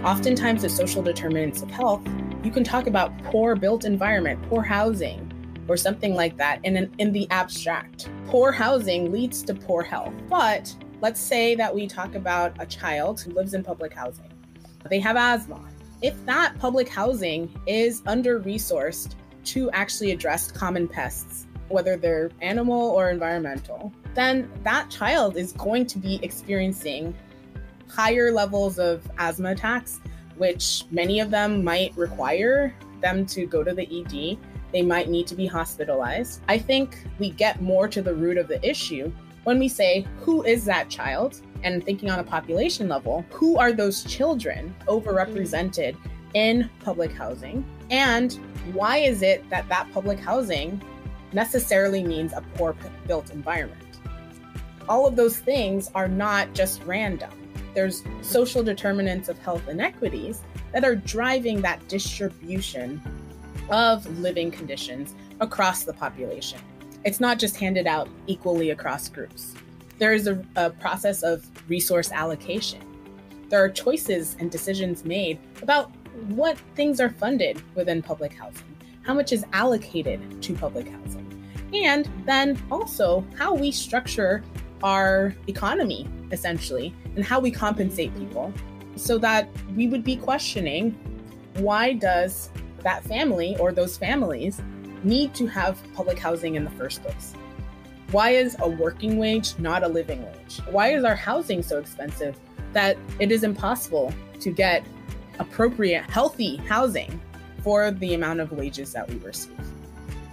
Oftentimes, the social determinants of health, you can talk about poor built environment, poor housing, or something like that in the abstract. Poor housing leads to poor health. But let's say that we talk about a child who lives in public housing. They have asthma. If that public housing is under-resourced to actually address common pests, whether they're animal or environmental, then that child is going to be experiencing higher levels of asthma attacks, which many of them might require them to go to the ED. They might need to be hospitalized. I think we get more to the root of the issue when we say, who is that child? And thinking on a population level, who are those children overrepresented in public housing? And why is it that that public housing necessarily means a poor built environment? All of those things are not just random. There's social determinants of health inequities that are driving that distribution of living conditions across the population. It's not just handed out equally across groups. There is a process of resource allocation. There are choices and decisions made about what things are funded within public housing, how much is allocated to public housing, and then also how we structure our economy, essentially, and how we compensate people so that we would be questioning, why does that family or those families need to have public housing in the first place? Why is a working wage not a living wage? Why is our housing so expensive that it is impossible to get appropriate, healthy housing for the amount of wages that we receive?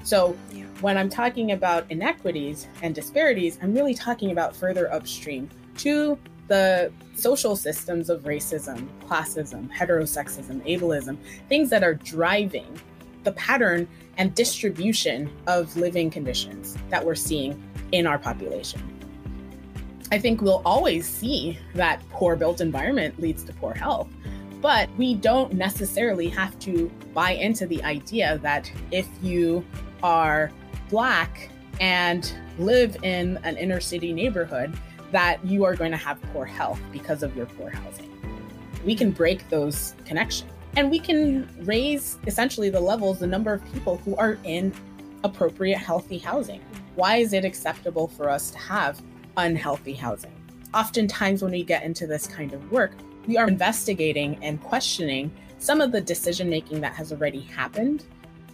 So when I'm talking about inequities and disparities, I'm really talking about further upstream to the social systems of racism, classism, heterosexism, ableism, things that are driving the pattern and distribution of living conditions that we're seeing in our population. I think we'll always see that poor built environment leads to poor health, but we don't necessarily have to buy into the idea that if you are Black and live in an inner city neighborhood, that you are going to have poor health because of your poor housing. We can break those connections and we can raise essentially the levels, the number of people who are in appropriate healthy housing. Why is it acceptable for us to have unhealthy housing? Oftentimes when we get into this kind of work, we are investigating and questioning some of the decision-making that has already happened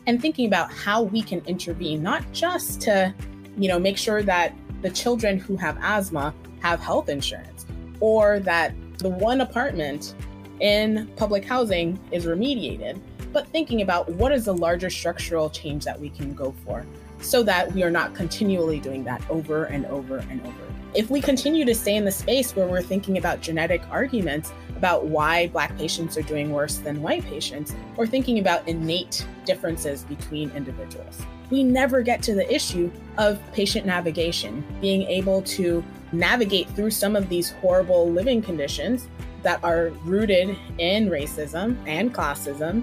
and thinking about how we can intervene, not just to, make sure that the children who have asthma have health insurance, or that the one apartment in public housing is remediated, but thinking about what is the larger structural change that we can go for so that we are not continually doing that over and over and over. If we continue to stay in the space where we're thinking about genetic arguments about why Black patients are doing worse than white patients, or thinking about innate differences between individuals, we never get to the issue of patient navigation, being able to navigate through some of these horrible living conditions that are rooted in racism and classism.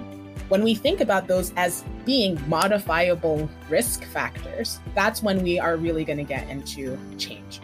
When we think about those as being modifiable risk factors, that's when we are really going to get into change.